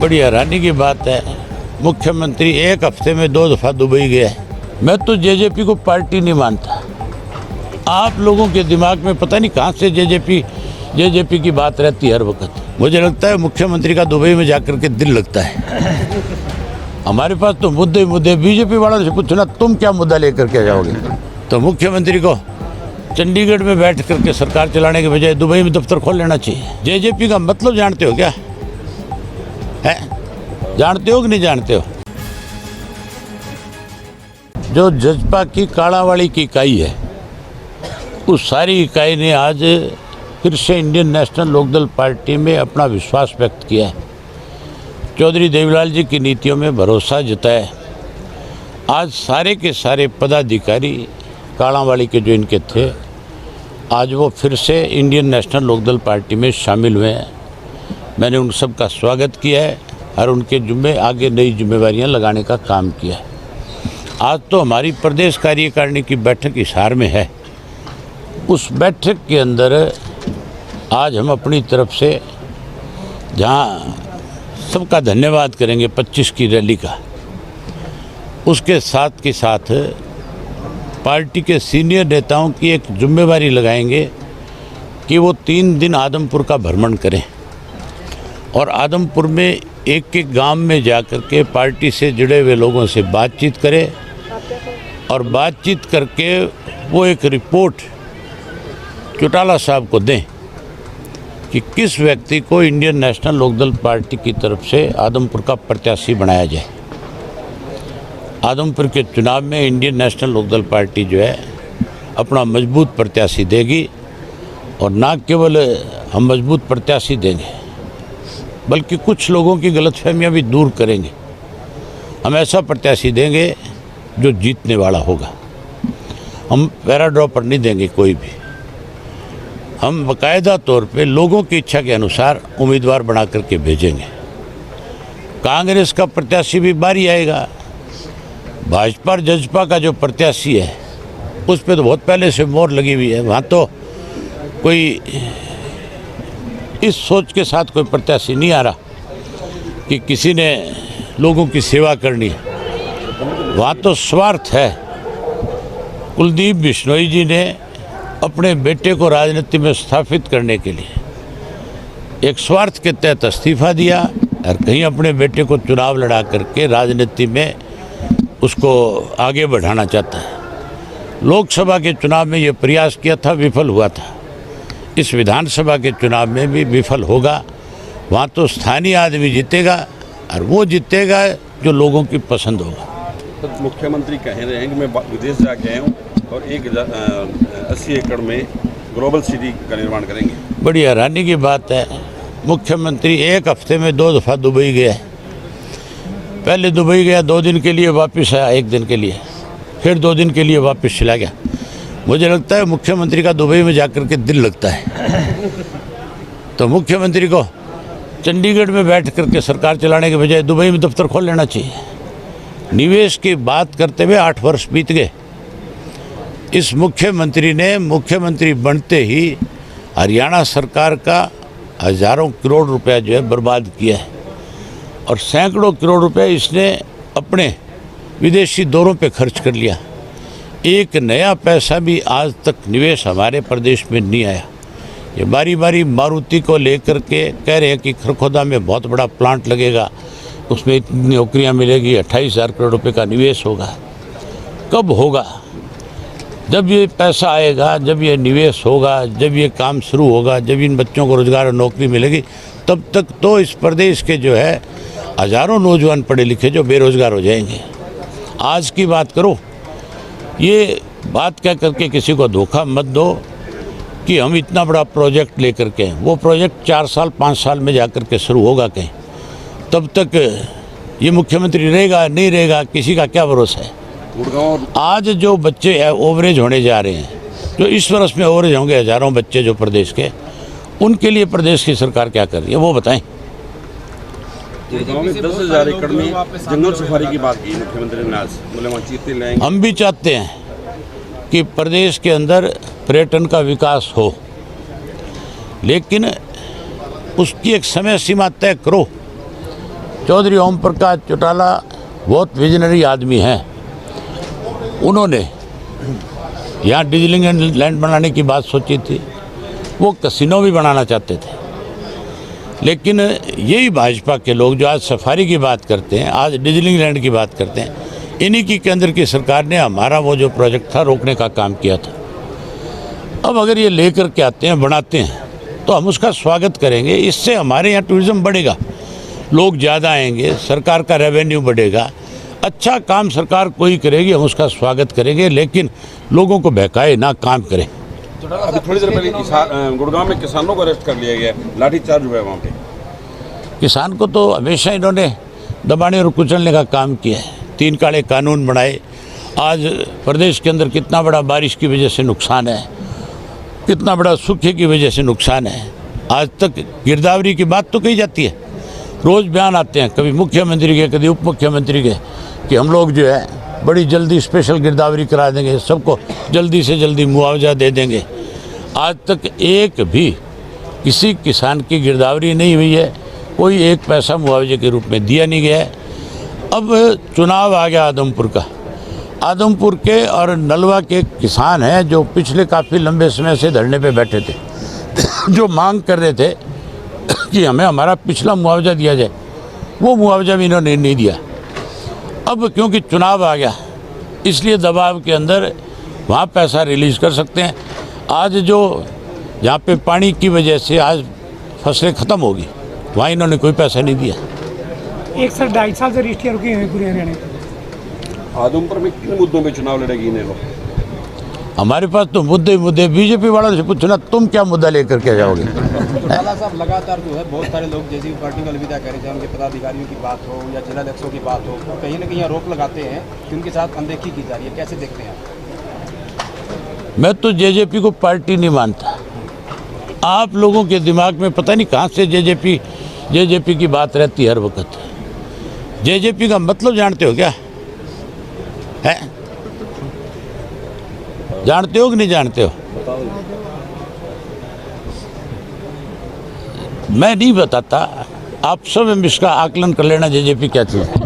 बड़ी हैरानी की बात है, मुख्यमंत्री एक हफ्ते में 2 दफा दुबई गया है। मैं तो जेजेपी को पार्टी नहीं मानता। आप लोगों के दिमाग में पता नहीं कहाँ से जेजेपी की बात रहती है हर वक्त। मुझे लगता है मुख्यमंत्री का दुबई में जाकर के दिल लगता है। हमारे पास तो मुद्दे बीजेपी वालों से पूछना, तुम क्या मुद्दा लेकर के जाओगे? तो मुख्यमंत्री को चंडीगढ़ में बैठ करके सरकार चलाने के बजाय दुबई में दफ्तर खोल लेना चाहिए। जेजेपी का मतलब जानते हो क्या है? जानते हो कि नहीं जानते हो? जो जजपा की काड़ावाड़ी की इकाई है, उस सारी इकाई ने आज फिर से इंडियन नेशनल लोकदल पार्टी में अपना विश्वास व्यक्त किया है। चौधरी देवीलाल जी की नीतियों में भरोसा जताया। आज सारे के सारे पदाधिकारी काड़ावाड़ी के जो इनके थे, आज वो फिर से इंडियन नेशनल लोकदल पार्टी में शामिल हुए हैं। मैंने उन सब का स्वागत किया है और उनके आगे नई जिम्मेवारियां लगाने का काम किया है। आज तो हमारी प्रदेश कार्यकारिणी की बैठक हिसार में है। उस बैठक के अंदर आज हम अपनी तरफ से जहां सबका धन्यवाद करेंगे 25 की रैली का, उसके साथ के साथ पार्टी के सीनियर नेताओं की एक जिम्मेवारी लगाएंगे कि वो 3 दिन आदमपुर का भ्रमण करें और आदमपुर में एक एक गांव में जाकर के पार्टी से जुड़े हुए लोगों से बातचीत करें और बातचीत करके वो एक रिपोर्ट चौटाला साहब को दें कि किस व्यक्ति को इंडियन नेशनल लोकदल पार्टी की तरफ से आदमपुर का प्रत्याशी बनाया जाए। आदमपुर के चुनाव में इंडियन नेशनल लोकदल पार्टी जो है अपना मजबूत प्रत्याशी देगी और ना केवल हम मजबूत प्रत्याशी देंगे बल्कि कुछ लोगों की गलतफहमियां भी दूर करेंगे। हम ऐसा प्रत्याशी देंगे जो जीतने वाला होगा। हम पैराड्रॉपर नहीं देंगे कोई भी। हम बाकायदा तौर पे लोगों की इच्छा के अनुसार उम्मीदवार बना करके भेजेंगे। कांग्रेस का प्रत्याशी भी बारी आएगा। भाजपा और जजपा का जो प्रत्याशी है उस पे तो बहुत पहले से मोहर लगी हुई है। वहाँ तो कोई इस सोच के साथ कोई प्रत्याशी नहीं आ रहा कि किसी ने लोगों की सेवा करनी है। वहाँ तो स्वार्थ है। कुलदीप बिश्नोई जी ने अपने बेटे को राजनीति में स्थापित करने के लिए एक स्वार्थ के तहत इस्तीफा दिया और कहीं अपने बेटे को चुनाव लड़ा करके राजनीति में उसको आगे बढ़ाना चाहता है। लोकसभा के चुनाव में ये प्रयास किया था, विफल हुआ था। इस विधानसभा के चुनाव में भी विफल होगा। वहाँ तो स्थानीय आदमी जीतेगा और वो जीतेगा जो लोगों की पसंद होगा। तो मुख्यमंत्री कह रहे हैं कि मैं विदेश जाके आया हूँ और 80 एकड़ में ग्लोबल सिटी का निर्माण करेंगे। बड़ी हैरानी की बात है, मुख्यमंत्री एक हफ्ते में 2 दफा दुबई गया है। पहले दुबई गया 2 दिन के लिए, वापस आया 1 दिन के लिए, फिर 2 दिन के लिए वापस चला गया। मुझे लगता है मुख्यमंत्री का दुबई में जाकर के दिल लगता है। तो मुख्यमंत्री को चंडीगढ़ में बैठ करके सरकार चलाने के बजाय दुबई में दफ्तर खोल लेना चाहिए। निवेश की बात करते हुए 8 वर्ष बीत गए। इस मुख्यमंत्री ने मुख्यमंत्री बनते ही हरियाणा सरकार का हज़ारों करोड़ रुपया जो है बर्बाद किया है और सैकड़ों करोड़ रुपए इसने अपने विदेशी दौरों पे खर्च कर लिया। एक नया पैसा भी आज तक निवेश हमारे प्रदेश में नहीं आया। ये बारी बारी मारुति को लेकर के कह रहे हैं कि खरखोदा में बहुत बड़ा प्लांट लगेगा, उसमें इतनी नौकरियां मिलेगी, 28,000 करोड़ रुपए का निवेश होगा। कब होगा? जब ये पैसा आएगा, जब ये निवेश होगा, जब ये काम शुरू होगा, जब इन बच्चों को रोजगार और नौकरी मिलेगी, तब तक तो इस प्रदेश के जो है हज़ारों नौजवान पढ़े लिखे जो बेरोजगार हो जाएंगे। आज की बात करो, ये बात कह करके किसी को धोखा मत दो कि हम इतना बड़ा प्रोजेक्ट लेकर के, वो प्रोजेक्ट 4 साल 5 साल में जाकर के शुरू होगा कहीं। तब तक ये मुख्यमंत्री रहेगा नहीं रहेगा, किसी का क्या भरोसा है। आज जो बच्चे ओवरेज होने जा रहे हैं, जो इस वर्ष में ओवरेज होंगे हज़ारों बच्चे जो प्रदेश के, उनके लिए प्रदेश की सरकार क्या कर रही है वो बताएं। गुड़गांव में 10,000 एकड़ में जंगल सफारी की बात की मुख्यमंत्री ने आज, बोले वहाँ चीते लाएंगे। हम भी चाहते हैं कि प्रदेश के अंदर पर्यटन का विकास हो, लेकिन उसकी एक समय सीमा तय करो चौधरी ओम प्रकाश चौटाला बहुत विजनरी आदमी हैं। उन्होंने यहाँ डिज्नीलैंड लैंड बनाने की बात सोची थी, वो कैसीनो भी बनाना चाहते थे। लेकिन यही भाजपा के लोग जो आज सफारी की बात करते हैं, आज डिज्नीलैंड की बात करते हैं, इन्हीं की केंद्र की सरकार ने हमारा वो जो प्रोजेक्ट था रोकने का काम किया था। अब अगर ये लेकर के आते हैं, बनाते हैं, तो हम उसका स्वागत करेंगे। इससे हमारे यहाँ टूरिज़्म बढ़ेगा, लोग ज़्यादा आएंगे, सरकार का रेवेन्यू बढ़ेगा। अच्छा काम सरकार कोई करेगी, हम उसका स्वागत करेंगे, लेकिन लोगों को बहकाए ना, काम करें। अभी थोड़ी देर पहले गुड़गांव में किसानों को अरेस्ट कर लिया गया, लाठीचार्ज हुआ है वहाँ पे। किसान को तो हमेशा इन्होंने दबाने और कुचलने का काम किया है। 3 काले कानून बनाए। आज प्रदेश के अंदर कितना बड़ा बारिश की वजह से नुकसान है, कितना बड़ा सूखे की वजह से नुकसान है। आज तक गिरदावरी की बात तो कही जाती है, रोज़ बयान आते हैं, कभी मुख्यमंत्री के, कभी उप मुख्यमंत्री के, कि हम लोग जो है बड़ी जल्दी स्पेशल गिरदावरी करा देंगे, सबको जल्दी से जल्दी मुआवजा दे देंगे। आज तक एक भी किसी किसान की गिरदावरी नहीं हुई है, कोई एक पैसा मुआवजे के रूप में दिया नहीं गया है। अब चुनाव आ गया आदमपुर का। आदमपुर के और नलवा के किसान हैं जो पिछले काफ़ी लंबे समय से धरने पे बैठे थे, जो मांग कर रहे थे कि हमें हमारा पिछला मुआवजा दिया जाए, वो मुआवजा भी इन्होंने नहीं दिया। अब क्योंकि चुनाव आ गया, इसलिए दबाव के अंदर वहाँ पैसा रिलीज़ कर सकते हैं। आज जो जहाँ पे पानी की वजह से आज फसलें ख़त्म होगी, वहाँ इन्होंने कोई पैसा नहीं दिया। 1-2.5 साल से रजिस्ट्रियाँ रुकी हुई पूरे हरियाणा। आदमपुर में किन मुद्दों पे चुनाव लड़ेगी इन्हें लोग? हमारे पास तो मुद्दे मुद्दे, बीजेपी वालों से पूछना तुम क्या मुद्दा लेकर के जाओगे। चौटाला साहब लगातार जो है बहुत सारे लोग जेजेपी पार्टी को अलविदा कह रहे थे, उनके पदाधिकारियों की बात हो या जिला अध्यक्षों की बात हो, तो कहीं ना कहीं आरोप लगाते हैं कि उनके साथ अनदेखी की जा रही है। कैसे देखते हैं आप? मैं तो जेजेपी को पार्टी नहीं मानता। आप लोगों के दिमाग में पता नहीं कहाँ से जेजेपी की बात रहती है हर वक्त। जेजेपी का मतलब जानते हो क्या है? जानते हो कि नहीं जानते हो? मैं नहीं बताता, आप सब इसका आकलन कर लेना जेजेपी क्या चीज़ है।